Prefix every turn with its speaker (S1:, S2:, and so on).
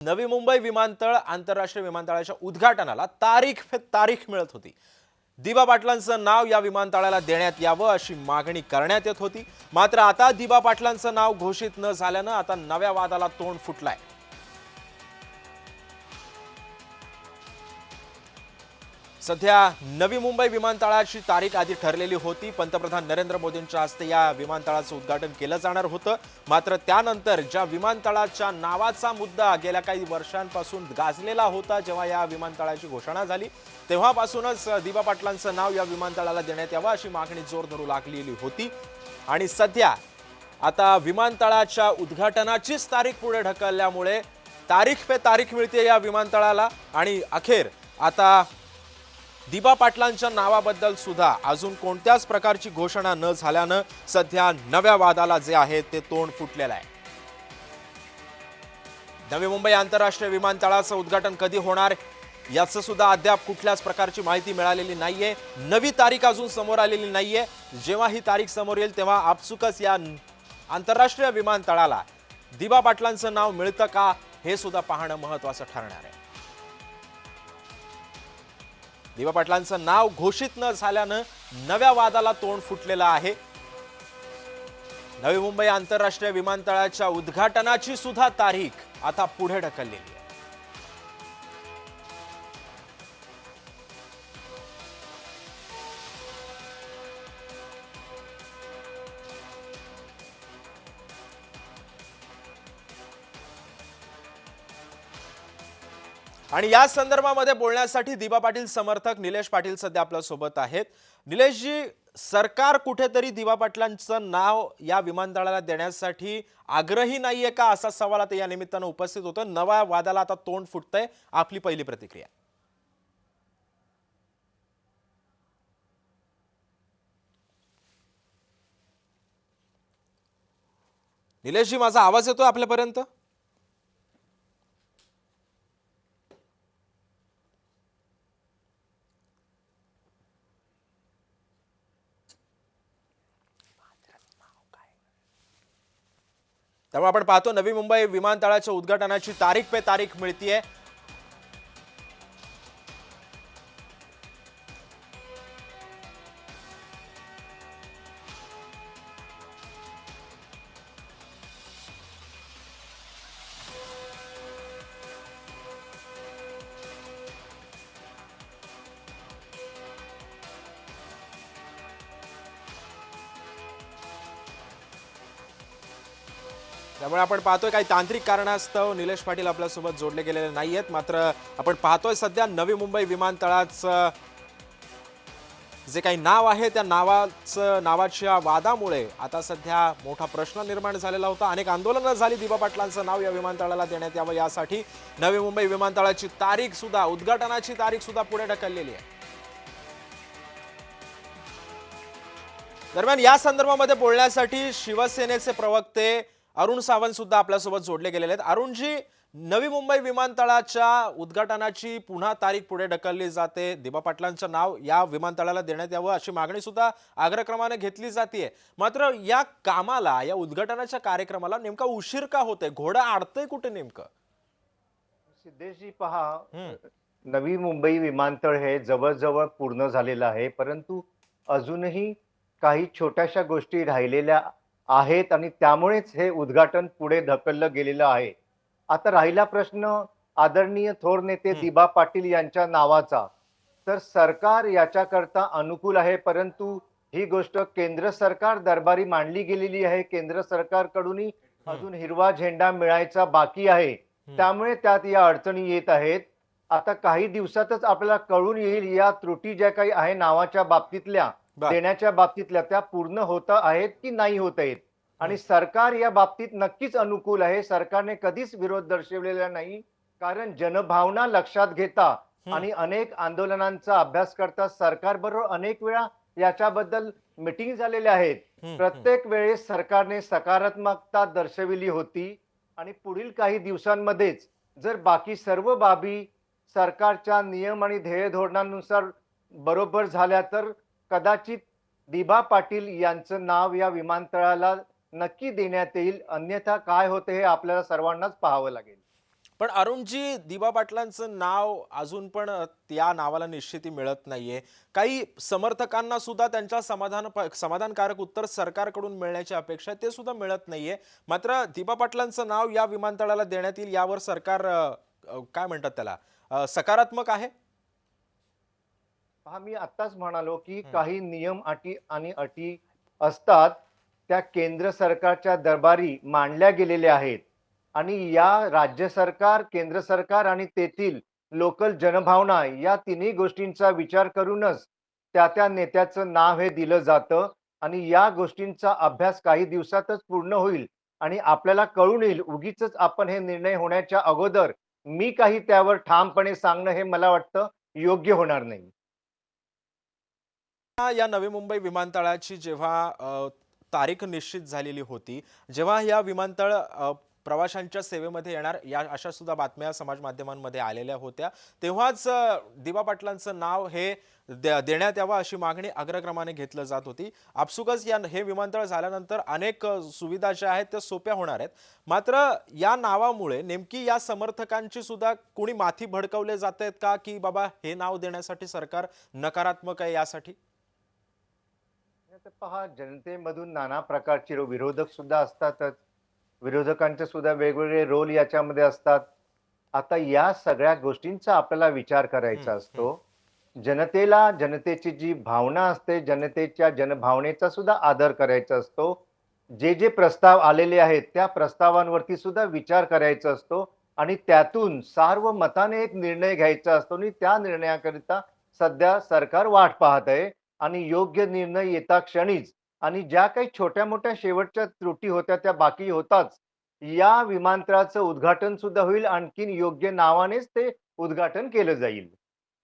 S1: नवी मुंबई विमानतळ आंतरराष्ट्रीय विमानतळाच्या उद्घाटनाला तारीख पे तारीख मिळत होती। दिबा पाटलांचं नाव या विमानतळाला देण्यात यावं अशी मागणी करण्यात येत होती। मात्र आता दिबा पाटलांचं नाव घोषित न झाल्यानं आता नव्या वादाला तोंड फुटलंय। सध्या नवी मुंबई विमानतळाची तारीख आधी ठरलेली होती। पंतप्रधान नरेंद्र मोदींच्या हस्ते या विमानतळाचं उद्घाटन केलं जाणार होतं। मात्र त्यानंतर ज्या विमानतळाच्या नावाचा मुद्दा गेल्या काही वर्षांपासून गाजलेला होता, जेव्हा या विमानतळाची घोषणा झाली तेव्हापासूनच दिबा पाटलांचं नाव या विमानतळाला देण्यात यावं अशी मागणी जोर धरू लागलेली होती। आणि सध्या आता विमानतळाच्या उद्घाटनाचीच तारीख पुढे ढकलल्यामुळे तारीख पे तारीख मिळते या विमानतळाला। आणि अखेर आता दिबा पाटलांच्या नावाबद्दल सुद्धा अजून कोणत्याच प्रकारची घोषणा न झाल्यानं सध्या नव्या वादाला जे आहे ते तोंड फुटलेलं आहे। नवी मुंबई आंतरराष्ट्रीय विमानतळाचं उद्घाटन कधी होणार याचं सुद्धा अद्याप कुठल्याच प्रकारची माहिती मिळालेली नाहीये। नवी तारीख अजून समोर आलेली नाहीये। जेव्हा ही तारीख समोर येईल तेव्हा आपसुकच या आंतरराष्ट्रीय विमानतळाला दिबा पाटलांचं नाव मिळतं का हे सुद्धा पाहणं महत्त्वाचं ठरणार आहे। दिबा पाटलांचं नाव घोषित न झाल्यानं नव्या वादाला तोंड फुटलेलं आहे। नवी मुंबई आंतरराष्ट्रीय विमानतळाच्या उद्घाटनाची सुद्धा तारीख आता पुढे ढकललेली आहे। आणि या संदर्भामध्ये बोलण्यासाठी दिबा पाटील समर्थक निलेश पाटील सध्या आपल्या सोबत आहेत। निलेशजी, सरकार कुठेतरी दिबा पाटलांचं नाव या विमानतळाला देण्यासाठी आग्रही नाहीये का असा सवाल आता या निमित्तानं उपस्थित होतो। नव्या वादाला आता तोंड फुटतंय, आपली पहिली प्रतिक्रिया? निलेशजी, माझा आवाज येतोय आपल्यापर्यंत? त्यामुळे आपण पाहतो नवी मुंबई विमानतळाच्या उद्घाटनाची तारीख पे तारीख मिळतीये। त्यामुळे आपण पाहतोय काही तांत्रिक कारणास्तव निलेश पाटील आपल्यासोबत जोडले गेलेले नाहीयेत। मात्र आपण पाहतोय सध्या नवी मुंबई विमानतळाचं जे काही नाव आहे त्या नावाच्या वादामुळे आता सध्या मोठा प्रश्न निर्माण झालेला होता। अनेक आंदोलनं झाली दिबा पाटलांचं नाव या विमानतळाला देण्यात यावं यासाठी। नवी मुंबई विमानतळाची तारीख सुद्धा, उद्घाटनाची तारीख सुद्धा पुढे ढकललेली आहे। दरम्यान या संदर्भामध्ये बोलण्यासाठी शिवसेनेचे प्रवक्ते अरुण सावंत सुद्धा आपल्यासोबत जोडले गेलेले आहेत। अरुणजी, नवी मुंबई विमानतळाच्या उद्घाटनाची पुन्हा तारीख पुढे ढकलली जाते, दिबा पाटलांचं नाव या विमानतळाला देण्यात यावं अशी मागणी सुद्धा अग्रक्रमाने घेतली जाते। मात्र या कामाला, या उद्घाटनाच्या कार्यक्रमाला नेमका उशीर का होतोय? घोडा अडतंय कुठे नेमकं?
S2: सिद्धेशजी पहा, नवी मुंबई विमानतळ हे जवळजवळ पूर्ण झालेलं आहे, परंतु अजूनही काही छोट्याशा गोष्टी राहिलेल्या आहेत आणि त्यामुळेच हे उद्घाटन पुढे ढकललं गेलेलं आहे। आता राहिला प्रश्न आदरणीय थोर नेते दिबा पाटील यांच्या नावाचा, तर सरकार याच्याकरता अनुकूल आहे, परंतु ही गोष्ट केंद्र सरकार दरबारी मांडली गेलेली आहे। केंद्र सरकारकडूनही अजून हिरवा झेंडा मिळायचा बाकी आहे, त्यामुळे त्यात या अडचणी येत आहेत। आता काही दिवसातच आपल्याला कळून येईल या त्रुटी ज्या काही आहे नावाच्या बाबतीतल्या, देण्याच्या बाबतीतल्या, त्या पूर्ण होत आहेत की नाही होत आहेत। आणि सरकार या बाबतीत नक्कीच अनुकूल आहे। सरकारने कधीच विरोध दर्शवलेला नाही, कारण जनभावना लक्षात घेता आणि अनेक आंदोलनांचा अभ्यास करता सरकारबरोबर अनेक वेळा याच्याबद्दल मीटिंग झालेल्या आहेत। प्रत्येक वेळेस सरकारने सकारात्मकता दर्शविली होती आणि पुढील काही दिवसांमध्येच जर बाकी सर्व बाबी सरकारच्या नियम आणि ध्येय धोरणानुसार बरोबर झाल्या तर कदाचित दिबा पाटील यांचं नाव या विमानतळाला नक्की देण्यात येईल। अन्यथा काय होते हे आपल्याला सर्वांनाच पाहावं लागेल।
S1: पण अरुणजी, दिबा पाटलांचं नाव अजून पण त्या नावाला निश्चिती मिळत नाहीये. काही समर्थकांना सुद्धा त्यांच्या समाधानकारक उत्तर सरकारकडून मिळण्याची अपेक्षा आहे, ते सुद्धा मिळत नाहीये. मात्र दिबा पाटलांचं नाव या विमानतळाला देण्यात येईल यावर सरकार काय म्हणतात त्याला, सकारात्मक आहे.
S2: पहा, मी आत्ताच म्हणालो, की
S1: हं.
S2: काही नियम, अटी आणि अटी असतात. त्या केंद्र सरकारच्या दरबारी मांडल्या गेलेल्या आहेत आणि या राज्य सरकार, केंद्र सरकार आणि तेथील लोकल जनभावना या तिन्ही गोष्टींचा विचार करूनच त्या नेत्याचं नाव हे दिलं जातं आणि या गोष्टींचा अभ्यास काही दिवसातच पूर्ण होईल आणि आपल्याला कळून येईल. उगीचच आपण हे निर्णय होण्याच्या अगोदर मी काही त्यावर ठामपणे सांगणं हे मला वाटतं योग्य होणार नाही.
S1: या नवी मुंबई विमानतळाची जेव्हा तारीख निश्चित झालेली होती, जेव्हा या विमानतळ प्रवाशांच्या सेवेमध्ये येणार या अशा सुद्धा बातम्या समाज माध्यमांमध्ये आलेल्या होत्या, तेव्हाच दिबा पाटलांचं नाव हे देण्यात यावं अशी मागणी अग्रक्रमाने घेतलं जात होती. आपसुकच हे विमानतळ झाल्यानंतर अनेक सुविधा ज्या आहेत त्या सोप्या होणार आहेत. मात्र या नावामुळे नेमकी या समर्थकांची सुद्धा कोणी माथी भडकवले जात आहेत का, की बाबा हे नाव देण्यासाठी सरकार नकारात्मक आहे यासाठी?
S2: आता पहा, जनतेमधून नाना प्रकारचे विरोधक सुद्धा असतातच. विरोधकांचे सुद्धा वेगवेगळे रोल याच्यामध्ये असतात. आता या सगळ्या गोष्टींचा आपल्याला विचार
S1: हं,
S2: करायचा
S1: हं.
S2: असतो. जनतेला जनतेची जी भावना असते, जनतेच्या जनभावनेचा सुद्धा आदर करायचा असतो. जे प्रस्ताव आलेले आहेत, त्या प्रस्तावांवरती सुद्धा विचार करायचा असतो आणि त्यातून सार्वमताने एक निर्णय घ्यायचा असतो आणि त्या निर्णयाकरिता सध्या सरकार वाट पाहत आहे आणि योग्य निर्णय येता क्षणीच आणि ज्या काही छोट्या-मोठ्या शेवटच्या त्रुटी होत्या त्या बाकी होताच. या विमानतळाचं उद्घाटन सुद्धा होईल. आणखीन योग्य नावानेच ते उद्घाटन केलं जाईल.